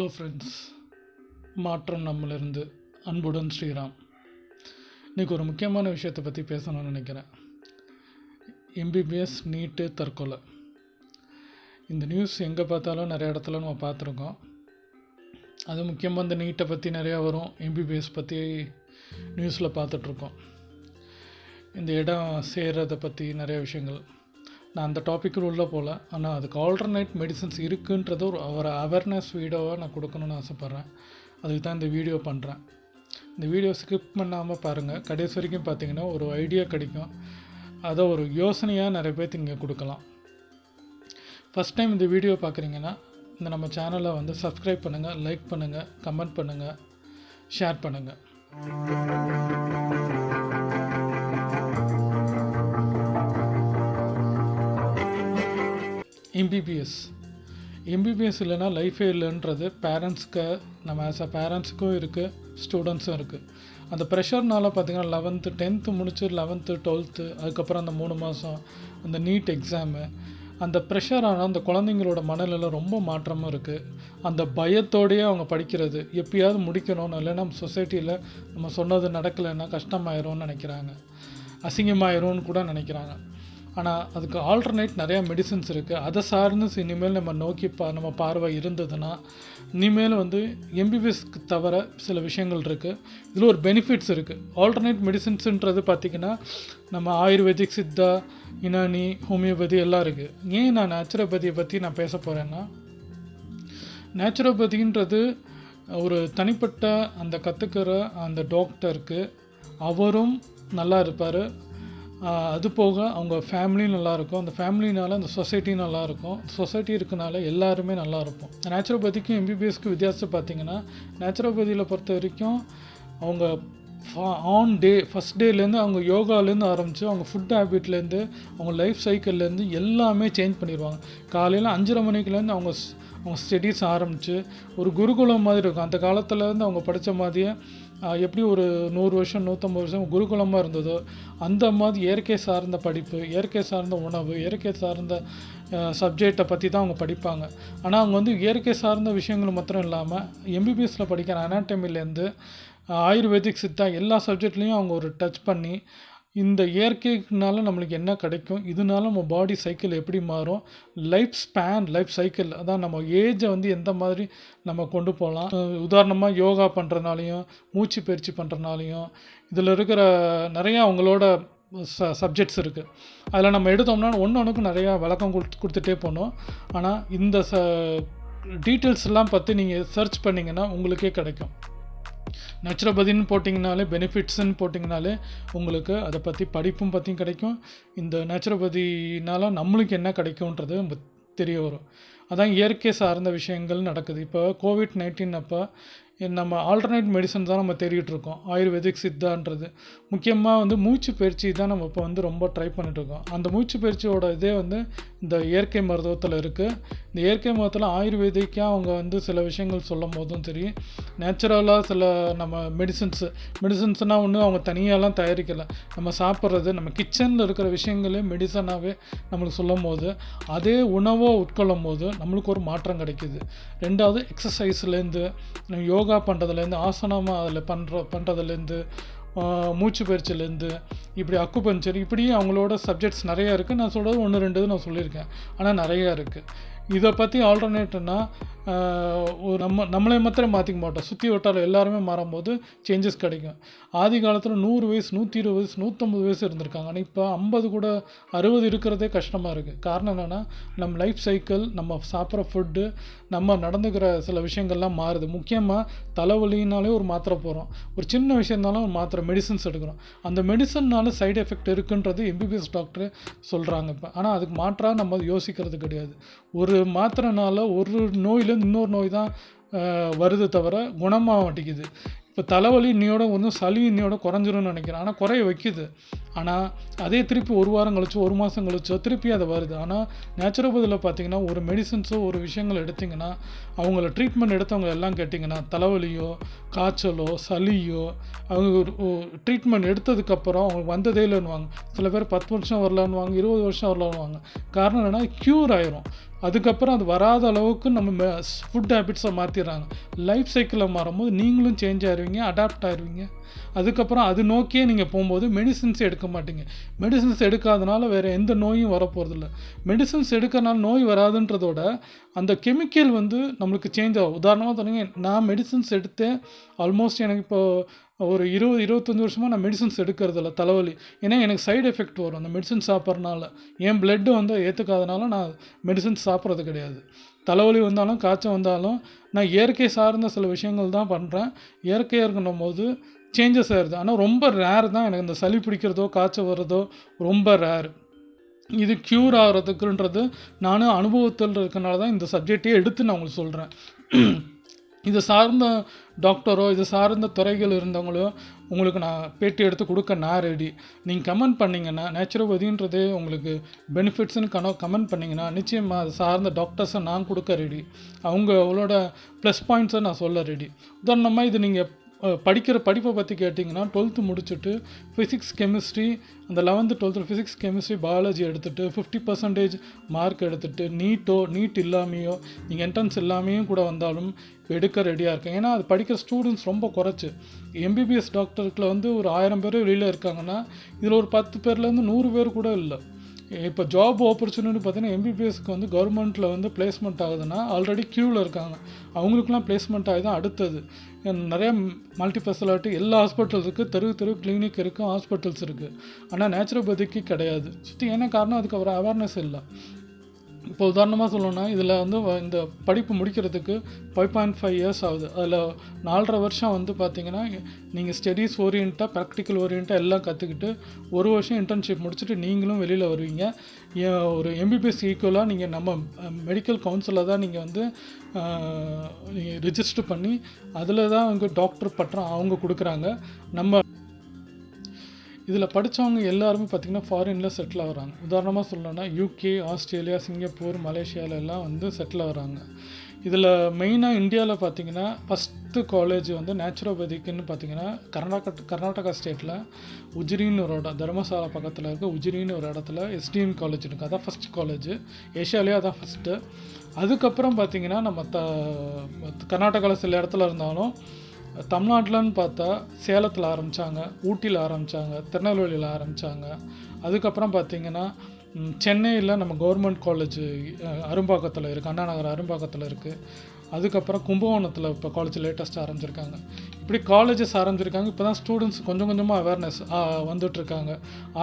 Hello friends, மாற்றம் நம்மளிருந்து அன்புடன் ஸ்ரீராம். இன்றைக்கி ஒரு முக்கியமான விஷயத்தை பற்றி பேசணும்னு நினைக்கிறேன். MBBS நீட்டு தற்கொலை. இந்த நியூஸ் எங்கே பார்த்தாலும் நிறைய இடத்துல நம்ம பார்த்துருக்கோம். அது முக்கியமாக இந்த நீட்டை பற்றி நிறையா வரும், MBBS பற்றி நியூஸில் பார்த்துட்ருக்கோம். இந்த இடம் சேர்றதை பற்றி நிறைய விஷயங்கள். நான் அந்த டாப்பிக்கில் உள்ளே போகல, ஆனால் அதுக்கு ஆல்டர்னேட் மெடிசன்ஸ் இருக்குன்றது ஒரு அவேர்னஸ் வீடியோவாக நான் கொடுக்கணுன்னு ஆசைப்பட்றேன். அதுக்கு தான் இந்த வீடியோ பண்ணுறேன். இந்த வீடியோ ஸ்கிப் பண்ணாமல் பாருங்கள். கடைசி வரைக்கும் பார்த்தீங்கன்னா ஒரு ஐடியா கிடைக்கும். அதை ஒரு யோசனையாக நிறைய பேர்த்து இங்கே கொடுக்கலாம். ஃபஸ்ட் டைம் இந்த வீடியோ பார்க்குறீங்கன்னா இந்த நம்ம சேனலை வந்து சப்ஸ்கிரைப் பண்ணுங்கள், லைக் பண்ணுங்கள், கமெண்ட் பண்ணுங்கள், ஷேர் பண்ணுங்கள். MBBS இல்லைன்னா லைஃபே இல்லைன்றது பேரண்ட்ஸ்க்கு, நம்ம ஆஸ் அ பேரண்ட்ஸுக்கும் இருக்குது, ஸ்டூடெண்ட்ஸும் இருக்குது. அந்த ப்ரெஷர்னால் பார்த்திங்கன்னா 11th 10th முடிச்சு 11th 12th அதுக்கப்புறம் அந்த 3 மாதம் அந்த நீட் எக்ஸாமு, அந்த ப்ரெஷரான அந்த குழந்தைங்களோட மனநிலை ரொம்ப மாற்றமும் இருக்குது. அந்த பயத்தோடையே அவங்க படிக்கிறது, எப்பயாவது முடிக்கணும்னு, இல்லைன்னா நம்ம சொசைட்டியில் நம்ம சொன்னது நடக்கலைன்னா கஷ்டமாயிரும்னு நினைக்கிறாங்க, அசிங்கமாயிரும்னு கூட நினைக்கிறாங்க. ஆனால் அதுக்கு ஆல்டர்னேட் நிறையா மெடிசன்ஸ் இருக்குது. அதை சார்ந்து இனிமேல் நம்ம நோக்கி நம்ம பார்வை இருந்ததுன்னா இனிமேல் வந்து MBBSக்கு தவிர சில விஷயங்கள் இருக்குது. இதில் ஒரு பெனிஃபிட்ஸ் இருக்குது. ஆல்டர்னேட் மெடிசன்ஸுன்றது பார்த்திங்கன்னா நம்ம ஆயுர்வேதிக், சித்தா, யுனானி, ஹோமியோபதி எல்லாம் இருக்குது. ஏன் நான் நேச்சுரோபதியை பற்றி நான் பேச போகிறேன்னா, நேச்சுரோபதின்றது ஒரு தனிப்பட்ட அந்த கற்றுக்கிற அந்த டாக்டருக்கு அவரும் நல்லா இருப்பார், அது போக அவங்க ஃபேமிலியும் நல்லாயிருக்கும், அந்த ஃபேமிலினால அந்த சொசைட்டியும் நல்லாயிருக்கும், சொசைட்டி இருக்கனால எல்லாருமே நல்லா இருப்போம். நேச்சுரோபதிக்கும் MBBSக்கும் வித்தியாசம் பார்த்திங்கன்னா, நேச்சுரோபதியில் பொறுத்த வரைக்கும் அவங்க ஃபஸ்ட் டேலேருந்து அவங்க யோகாலேருந்து ஆரம்பித்து அவங்க ஃபுட் ஹேபிட்லேருந்து அவங்க லைஃப் சைக்கிள்லேருந்து எல்லாமே சேஞ்ச் பண்ணிடுவாங்க. காலையில் 5:30 மணிக்குலேருந்து அவங்க ஸ்டடீஸ் ஆரம்பித்து ஒரு குருகுலம் மாதிரி இருக்கும். அந்த காலத்துலேருந்து அவங்க படித்த மாதிரியே எப்படி ஒரு 100 வருஷம் 150 வருஷம் குருகுலமாக இருந்ததோ அந்த மாதிரி இயற்கை சார்ந்த படிப்பு, இயற்கை சார்ந்த உணவு, இயற்கை சார்ந்த சப்ஜெக்டை பற்றி தான் அவங்க படிப்பாங்க. ஆனால் அவங்க வந்து இயற்கை சார்ந்த விஷயங்கள் மாத்திரம் இல்லாமல் MBBSயில் படிக்கிற அனாட்டமிலேருந்து ஆயுர்வேதிக், சித்தா எல்லா சப்ஜெக்ட்லேயும் அவங்க ஒரு டச் பண்ணி இந்த இயற்கைனால நம்மளுக்கு என்ன கிடைக்கும், இதனால நம்ம பாடி சைக்கிள் எப்படி மாறும், லைஃப் சைக்கிள், அதான் நம்ம ஏஜை வந்து எந்த மாதிரி நம்ம கொண்டு போகலாம். உதாரணமாக யோகா பண்ணுறதுனாலையும் மூச்சு பயிற்சி பண்ணுறதுனாலையும் இதில் இருக்கிற நிறையா அவங்களோட சப்ஜெக்ட்ஸ் இருக்குது. அதில் நம்ம எடுத்தோம்னா ஒன்றுக்கும் நிறையா விளக்கம் கொடுத்துட்டே போனோம். ஆனால் இந்த டீட்டெயில்ஸ் எல்லாம் பற்றி நீங்கள் சர்ச் பண்ணிங்கன்னா உங்களுக்கே கிடைக்கும். நேச்சுரோபதின்னு போட்டிங்கனாலே, பெனிஃபிட்ஸ்ன்னு போட்டிங்கனாலே உங்களுக்கு அதை பற்றி படிப்பும் பற்றியும் கிடைக்கும். இந்த நேச்சுரோபதினால் நம்மளுக்கு என்ன கிடைக்கும்ன்றது நம்ம தெரிய வரும். அதான் இயற்கை சார்ந்த விஷயங்கள் நடக்குது. இப்போ COVID-19 அப்போ நம்ம ஆல்டர்னேட் மெடிசன் தான் நம்ம தேடிட்டுருக்கோம். ஆயுர்வேதிக், சித்தான்றது முக்கியமாக வந்து மூச்சு பயிற்சி தான் நம்ம இப்போ வந்து ரொம்ப ட்ரை பண்ணிட்டுருக்கோம். அந்த மூச்சு பயிற்சியோட இதே வந்து இந்த இயற்கை மருத்துவத்தில் இருக்குது. இந்த இயற்கை மருத்துவத்தில் ஆயுர்வேதிக்காக அவங்க வந்து சில விஷயங்கள் சொல்லும் போதும் சரி, நேச்சுரலாக சில நம்ம மெடிசன்ஸ்னால் ஒன்று அவங்க தனியாலாம் தயாரிக்கலை, நம்ம சாப்பிட்றது நம்ம கிச்சனில் இருக்கிற விஷயங்களே மெடிசனாகவே நம்மளுக்கு சொல்லும் போது அதே உணவை உட்கொள்ளும் போது நம்மளுக்கு ஒரு மாற்றம் கிடைக்கிது. ரெண்டாவது எக்ஸசைஸ்லேருந்து, யோகா பண்ணுறதுலேருந்து, ஆசனமாக அதில் பண்ணுறதுலேருந்து, மூச்சு பயிற்சியிலேருந்து, இப்படி அக்குபஞ்சர், இப்படி அவங்களோட சப்ஜெக்ட்ஸ் நிறையா இருக்குது. நான் சொல்கிறது 1-2 நான் சொல்லியிருக்கேன், ஆனால் நிறையா இருக்குது. இதை பற்றி ஆல்டர்னேட்னா நம்மளே மாத்திரம் மாற்றிக்க மாட்டோம், சுற்றி வட்டாரம் எல்லாருமே மாறும்போது சேஞ்சஸ் கிடைக்கும். ஆதி காலத்தில் 100 வயசு 120 வயசு 150 வயசு இருந்திருக்காங்க. ஆனால் இப்போ 50 கூட 60 இருக்கிறதே கஷ்டமாக இருக்குது. காரணம் என்னென்னா நம்ம லைஃப் சைக்கிள், நம்ம சாப்பிட்ற ஃபுட்டு, நம்ம நடந்துக்கிற சில விஷயங்கள்லாம் மாறுது. முக்கியமாக தலைவலினாலே ஒரு மாத்திரை போகிறோம், ஒரு சின்ன விஷயம்னாலும் ஒரு மாத்திரை மெடிசன்ஸ் எடுக்கிறோம். அந்த மெடிசன்னால சைடு எஃபெக்ட் இருக்குன்றது MBBS டாக்டர் சொல்கிறாங்க இப்போ. ஆனால் அதுக்கு மாற்றாக நம்ம யோசிக்கிறது கிடையாது. ஒரு மாத்திரைனால ஒரு நோயிலேருந்து இன்னொரு நோய் தான் வருது தவிர குணமாக மாட்டேங்குது. இப்போ தலைவலி இன்னையோட ஒன்றும் சளி இன்னையோட குறைஞ்சிரும்னு நினைக்கிறேன், ஆனால் குறைய வைக்குது. ஆனால் அதே திருப்பி 1 வாரம் கழிச்சோ 1 மாதம் கழிச்சோ திருப்பி அதை வருது. ஆனால் நேச்சுரோபதியில் பார்த்திங்கன்னா ஒரு மெடிசன்ஸோ ஒரு விஷயங்கள் எடுத்திங்கன்னா அவங்கள ட்ரீட்மெண்ட் எடுத்தவங்க எல்லாம் கேட்டிங்கன்னா தலைவலியோ காய்ச்சலோ சளியோ அவங்க ஒரு ட்ரீட்மெண்ட் எடுத்ததுக்கப்புறம் அவங்களுக்கு வந்ததே இல்லைன்னுவாங்க. சில பேர் 10 வருஷம் வரலான்னுவாங்க, 20 வருஷம் வரலான்னுவாங்க. காரணம் என்னென்னா க்யூர் ஆயிரும். அதுக்கப்புறம் அது வராத அளவுக்கு நம்ம ஃபுட் ஹேபிட்ஸை மாற்றிடுறாங்க. லைஃப் சைக்கிளில் மாறும்போது நீங்களும் சேஞ்ச் ஆயிடுவீங்க, அடாப்ட் ஆயிடுவீங்க. அதுக்கப்புறம் அது நோக்கியே நீங்கள் போகும்போது மெடிசின்ஸ் எடுக்க மாட்டீங்க. மெடிசின்ஸ் எடுக்காதனால வேறு எந்த நோயும் வரப்போகிறதில்ல. மெடிசின்ஸ் எடுக்கிறனால நோய் வராதுன்றதோட அந்த கெமிக்கல் வந்து நம்மளுக்கு சேஞ்ச் ஆகும். உதாரணமாக சொன்னீங்க, நான் மெடிசின்ஸ் எடுத்தேன் ஆல்மோஸ்ட் எனக்கு இப்போ ஒரு 20-25 வருஷமாக நான் மெடிசின்ஸ் எடுக்கிறதில்ல தலைவலி. ஏன்னா எனக்கு சைடு எஃபெக்ட் வரும் அந்த மெடிசின்ஸ் சாப்பிட்றதுனால. என் பிளட்டு வந்து ஏற்றுக்காதனால நான் மெடிசின்ஸ் சாப்பிட்றது கிடையாது. தலைவலி வந்தாலும் காய்ச்சல் வந்தாலும் நான் இயற்கை சார்ந்த சில விஷயங்கள் தான் பண்ணுறேன். இயற்கையாக இருக்கணும் போது சேஞ்சஸ் ஆயிடுது. ஆனால் ரொம்ப ரேர் தான் எனக்கு இந்த சளி பிடிக்கிறதோ காய்ச்சல் வர்றதோ ரொம்ப ரேர். இது க்யூர் ஆகிறதுக்குன்றது நானும் அனுபவத்தில் இருக்கனால தான் இந்த சப்ஜெக்டையே எடுத்து நான் உங்களுக்கு சொல்கிறேன். இது சார்ந்த டாக்டரோ இது சார்ந்த துறைகள் இருந்தவங்களோ உங்களுக்கு நான் பேட்டி எடுத்து கொடுக்க நான் ரெடி. நீங்கள் கமெண்ட் பண்ணிங்கன்னா நேச்சுரோபதின்றது உங்களுக்கு பெனிஃபிட்ஸ்னு கமெண்ட் பண்ணிங்கன்னா நிச்சயமாக அது சார்ந்த டாக்டர்ஸை நான் கொடுக்க ரெடி. அவங்களோட ப்ளஸ் பாயிண்ட்ஸை நான் சொல்ல ரெடி. உதாரணமாக இது நீங்கள் படிக்கிற படிப்பை பற்றி கேட்டிங்கன்னா 12th முடிச்சுட்டு ஃபிசிக்ஸ் கெமிஸ்ட்ரி அந்த 11th 12th physics chemistry biology எடுத்துகிட்டு 50% மார்க் எடுத்துகிட்டு நீட் இல்லாமையோ நீங்கள் என்ட்ரன்ஸ் இல்லாமையும் கூட வந்தாலும் எடுக்க ரெடியாக இருக்கேன். ஏன்னா அது படிக்கிற ஸ்டூடெண்ட்ஸ் ரொம்ப குறைச்சி. MBBS டாக்டருக்குள்ள வந்து ஒரு 1000 பேர் வெளியில் இருக்காங்கன்னா இதில் ஒரு 10 பேர்லேருந்து 100 பேர் கூட இல்லை. இப்போ ஜாப் ஆப்பர்ச்சுனிட்டி பார்த்தீங்கன்னா MBBSக்கு வந்து கவர்மெண்ட்டில் வந்து பிளேஸ்மெண்ட் ஆகுதுன்னா ஆல்ரெடி க்யூவில் இருக்காங்க. அவங்களுக்குலாம் பிளேஸ்மெண்ட் ஆகி தான் அடுத்தது. நிறைய மல்டி ஸ்பெஷாலிட்டி எல்லா ஹாஸ்பிட்டல்ஸ் இருக்குது, தெரு கிளினிக் இருக்குது, ஹாஸ்பிட்டல்ஸ் இருக்குது. ஆனால் நேச்சுரோபதிக்கு கிடையாது. சுற்றி என்ன காரணம், அதுக்கு ஒரு அவேர்னஸ் இல்லை. இப்போ உதாரணமாக சொல்லணும்னா இதில் வந்து இந்த படிப்பு முடிக்கிறதுக்கு 5.5 இயர்ஸ் ஆகுது. அதில் 4.5 வருஷம் வந்து பார்த்திங்கன்னா நீங்கள் ஸ்டடீஸ் ஓரியன்ட்டாக ப்ராக்டிக்கல் ஓரியன்ட்டாக எல்லாம் கற்றுக்கிட்டு 1 வருஷம் இன்டர்ன்ஷிப் முடிச்சுட்டு நீங்களும் வெளியில் வருவீங்க. ஒரு MBBS ஈக்குவலாக நீங்கள் நம்ம மெடிக்கல் கவுன்சிலில் தான் நீங்கள் வந்து நீங்கள் ரிஜிஸ்டர் பண்ணி அதில் தான் அவங்க டாக்டர் பட்டம் அவங்க கொடுக்குறாங்க. நம்ம இதில் படித்தவங்க எல்லாருமே பார்த்திங்கன்னா ஃபாரினில் செட்டில் ஆகிறாங்க. உதாரணமாக சொல்லணும்னா UK, ஆஸ்திரேலியா, சிங்கப்பூர், மலேசியாவில் எல்லாம் வந்து செட்டில் ஆகிறாங்க. இதில் மெயினாக இந்தியாவில் பார்த்திங்கன்னா ஃபஸ்ட்டு காலேஜ் வந்து நேச்சுரோபதிக்குன்னு பார்த்திங்கன்னா கர்நாடகா ஸ்டேட்டில் உஜ்ரின்னு ஒரு இடம், தர்மசாலா பக்கத்தில் இருக்க உஜ்ரின்னு ஒரு இடத்துல SDM காலேஜ் இருக்குது. அதான் ஃபஸ்ட் காலேஜ், ஏஷியாவிலே அதான் ஃபஸ்ட்டு. அதுக்கப்புறம் பார்த்திங்கன்னா நம்ம கர்நாடகாவில் சில இடத்துல இருந்தாலும் தமிழ்நாட்டில்னு பார்த்தா சேலத்தில் ஆரம்பித்தாங்க, ஊட்டியில் ஆரம்பித்தாங்க, திருநெல்வேலியில் ஆரம்பித்தாங்க. அதுக்கப்புறம் பார்த்திங்கன்னா சென்னையில் நம்ம கவர்மெண்ட் காலேஜ் அரும்பாக்கத்தில் இருக்குது, அண்ணா நகர் அரும்பாக்கத்தில் இருக்குது. அதுக்கப்புறம் கும்பகோணத்தில் இப்போ காலேஜ் லேட்டஸ்ட்டாக ஆரம்பிச்சிருக்காங்க. இப்படி காலேஜஸ் ஆரம்பிச்சிருக்காங்க. இப்போ தான் ஸ்டூடெண்ட்ஸ் கொஞ்சம் கொஞ்சமாக அவேர்னஸ் வந்துட்டுருக்காங்க.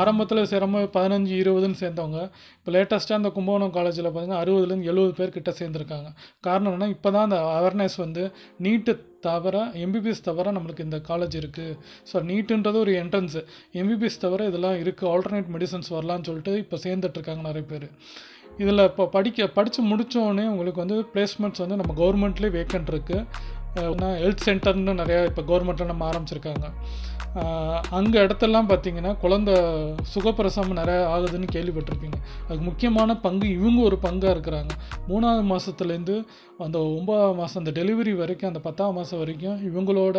ஆரம்பத்தில் சேரும்போது 15-20ன்னு சேர்ந்தவங்க இப்போ லேட்டஸ்ட்டாக அந்த கும்பகோணம் காலேஜில் பார்த்திங்கன்னா 60-70 பேர் கிட்ட சேர்ந்துருக்காங்க. காரணம் என்னென்னா இப்போ தான் அந்த அவேர்னஸ் வந்து நீட்டு தவிர MBBS தவிர நம்மளுக்கு இந்த காலேஜ் இருக்குது. ஸோ நீட்டுன்றது ஒரு என்ட்ரன்ஸு, MBBS தவிர இதெல்லாம் இருக்குது, ஆல்டர்னேட் மெடிசன்ஸ் வரலான்னு சொல்லிட்டு இப்போ சேர்ந்துட்டுருக்காங்க நிறைய பேர். இதில் இப்போ படித்து முடித்தோடனே உங்களுக்கு வந்து பிளேஸ்மெண்ட்ஸ் வந்து நம்ம கவர்மெண்ட்லேயே வேக்கண்ட் இருக்குது. ஹெல்த் சென்டர்னு நிறையா இப்போ கவர்மெண்ட்டில் நம்ம ஆரம்பிச்சிருக்காங்க. அங்கே இடத்தெல்லாம் பார்த்திங்கன்னா குழந்தை சுகப்பிரசவம் நிறையா ஆகுதுன்னு கேள்விப்பட்டிருப்பீங்க. அதுக்கு முக்கியமான பங்கு இவங்க ஒரு பங்காக இருக்கிறாங்க. 3ஆவது மாதத்துலேருந்து அந்த 9ஆவது மாதம் அந்த டெலிவரி வரைக்கும், அந்த 10ஆம் மாதம் வரைக்கும் இவங்களோட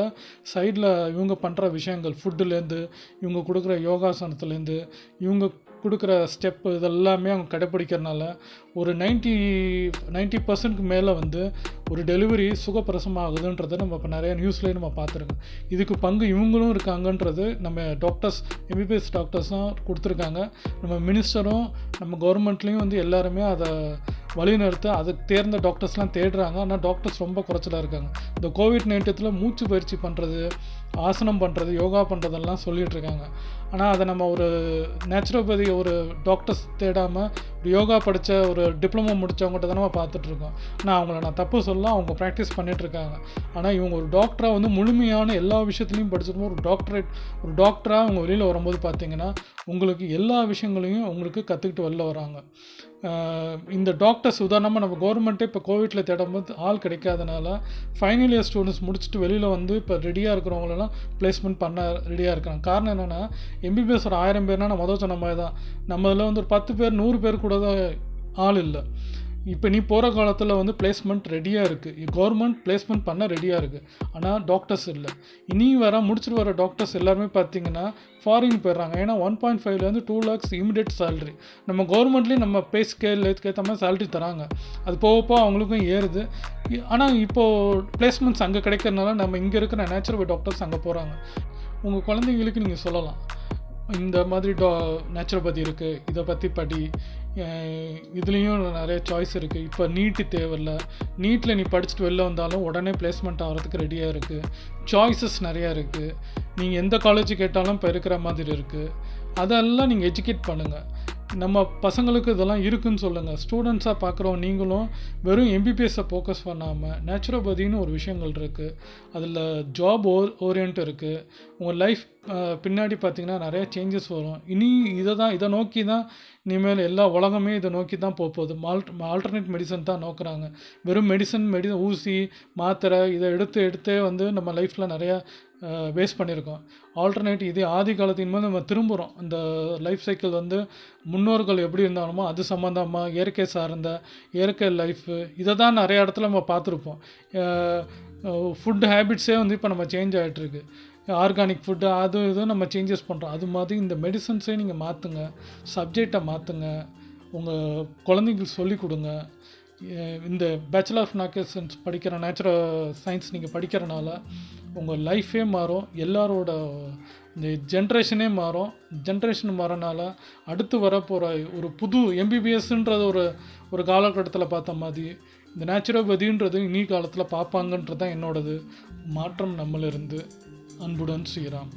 சைடில் இவங்க பண்ணுற விஷயங்கள், ஃபுட்டுலேருந்து இவங்க கொடுக்குற யோகாசனத்துலேருந்து இவங்க கொடுக்குற ஸ்டெப்பு இதெல்லாமே அவங்க கடைப்பிடிக்கிறனால ஒரு 90% மேலே வந்து ஒரு டெலிவரி சுகப்பிரசவம் ஆகுதுன்றதை நம்ம இப்போ நிறைய நியூஸ்லேயே நம்ம பார்த்துருக்கோம். இதுக்கு பங்கு இவங்களும் இருக்காங்கன்றது நம்ம டாக்டர்ஸ், MBBS டாக்டர்ஸும் கொடுத்துருக்காங்க. நம்ம மினிஸ்டரும் நம்ம கவர்மெண்ட்லேயும் வந்து எல்லாருமே அதை வழிநடத்த அதுக்கு தேர்ந்த டாக்டர்ஸ்லாம் தேடுறாங்க. ஆனால் டாக்டர்ஸ் ரொம்ப குறைச்சலாக இருக்காங்க. இந்த COVID-19 மூச்சு பயிற்சி பண்ணுறது, ஆசனம் பண்ணுறது, யோகா பண்ணுறதெல்லாம் சொல்லிகிட்டு இருக்காங்க. ஆனால் அதை நம்ம ஒரு நேச்சுரோபதி ஒரு டாக்டர்ஸ் தேடாமல் யோகா படித்த ஒரு டிப்ளமோ முடித்தவங்ககிட்ட தான் நம்ம பார்த்துட்ருக்கோம். ஆனால் அவங்கள நான் தப்பு சொல்ல, அவங்க ப்ராக்டிஸ் பண்ணிகிட்ருக்காங்க. ஆனால் இவங்க ஒரு டாக்டராக வந்து முழுமையான எல்லா விஷயத்துலையும் படிச்சிருக்கோம். ஒரு டாக்டராக அவங்க வெளியில் வரும்போது பார்த்திங்கன்னா உங்களுக்கு எல்லா விஷயங்களையும் உங்களுக்கு கற்றுக்கிட்டு வெளில வராங்க. இந்த டாக்டர்ஸ் உதாரணமாக நம்ம கவர்மெண்ட்டே இப்போ கோவிட்டில் தேடும்போது ஆள் கிடைக்காதனால ஃபைனல் இயர் ஸ்டூடெண்ட்ஸ் முடிச்சுட்டு வெளியில் வந்து இப்போ ரெடியாக இருக்கிறவங்களெல்லாம் பிளேஸ்மெண்ட் பண்ண ரெடியாக இருக்காங்க. காரணம் என்னென்னா MBBS ஒரு 1000 பேர்னா நான் முதல் சொன்ன மாதிரி தான், நம்ம இதில் வந்து ஒரு 10 பேர் 100 பேர் கூட தான் ஆள் இல்லை. இப்போ நீ போகிற காலத்தில் வந்து பிளேஸ்மெண்ட் ரெடியாக இருக்குது, கவர்மெண்ட் பிளேஸ்மெண்ட் பண்ண ரெடியாக இருக்குது. ஆனால் டாக்டர்ஸ் இல்லை. இனி முடிச்சுட்டு வர டாக்டர்ஸ் எல்லாருமே பார்த்தீங்கன்னா ஃபாரின் போயிடுறாங்க. ஏன்னா 1.5 2 lakhs இமிடியேட் சேலரி. நம்ம கவர்மெண்ட்லேயும் நம்ம பே ஸ்கேல் ஏற்ற மாதிரி சேலரி தராங்க. அது போக அவங்களுக்கும் ஏறுது. ஆனால் இப்போது பிளேஸ்மெண்ட்ஸ் அங்கே கிடைக்கிறதுனால நம்ம இங்கே இருக்கிற நேச்சுரோபதி டாக்டர்ஸ் அங்கே போகிறாங்க. உங்கள் குழந்தைங்களுக்கு நீங்கள் சொல்லலாம், இந்த மாதிரி நேச்சுரோபதி இருக்குது, இதை பற்றி படி, இதுலேயும் நிறைய சாய்ஸ் இருக்குது. இப்போ நீட்டு தேவையில்லை, நீட்டில் நீ படிச்சுட்டு வெளில வந்தாலும் உடனே பிளேஸ்மெண்ட் ஆகிறதுக்கு ரெடியாக இருக்குது. சாய்ஸஸ் நிறையா இருக்குது. நீங்கள் எந்த காலேஜ் கேட்டாலும் இப்போ இருக்கிற மாதிரி இருக்குது. அதெல்லாம் நீங்கள் எஜுகேட் பண்ணுங்கள். நம்ம பசங்களுக்கு இதெல்லாம் இருக்குதுன்னு சொல்லுங்கள். ஸ்டூடெண்ட்ஸாக பார்க்குறோம் நீங்களும் வெறும் எம்பிபிஎஸ்ஸை ஃபோக்கஸ் பண்ணாமல் நேச்சுரோபதின்னு ஒரு விஷயங்கள் இருக்குது, அதில் ஜாப் ஓரியன்ட் இருக்குது. உங்கள் லைஃப் பின்னாடி பார்த்திங்கன்னா நிறைய சேஞ்சஸ் வரும். இனி இதை நோக்கி தான் இனிமேல் எல்லா உலகமே இதை நோக்கி தான் போகுது. ஆல்டர்னேட் மெடிசன் தான் நோக்குறாங்க. வெறும் மெடிசன் ஊசி மாத்திரை இதை எடுத்தே வந்து நம்ம லைஃப்பில் நிறையா வேஸ்ட் பண்ணியிருக்கோம். ஆல்டர்னேட் இது ஆதி காலத்தின் போது நம்ம திரும்புகிறோம். அந்த லைஃப் சைக்கிள் வந்து முன்னோர்கள் எப்படி இருந்தாலுமோ அது சம்மந்தமாக இயற்கை சார்ந்த இயற்கை லைஃபு இதை தான் நிறைய இடத்துல நம்ம பார்த்துருப்போம். ஃபுட் ஹேபிட்ஸே வந்து இப்போ நம்ம சேஞ்ச் ஆகிட்டுருக்கு. ஆர்கானிக் ஃபுட்டு இதுவும் நம்ம சேஞ்சஸ் பண்ணுறோம். அது மாதிரி இந்த மெடிசன்ஸே நீங்கள் மாற்றுங்க, சப்ஜெக்டை மாற்றுங்க, உங்கள் குழந்தைங்களுக்கு சொல்லிக் கொடுங்க. இந்த பேச்சுலர் ஆஃப் நாக்கேஷன்ஸ் படிக்கிற நேச்சுரல் சயின்ஸ் நீங்கள் படிக்கிறனால உங்கள் லைஃபே மாறும், எல்லாரோட இந்த ஜென்ரேஷனே மாறும். ஜென்ரேஷன் மாறனால அடுத்து வரப்போகிற ஒரு புது எம்பிபிஎஸ்ன்றது ஒரு காலகட்டத்தில் பார்த்த மாதிரி இந்த நேச்சுரோபதின்றது இனி காலத்தில் பார்ப்பாங்கன்றது தான் என்னோடது. மாற்றம் நம்மளிருந்து. அன்புடன் ஸ்ரீராம்.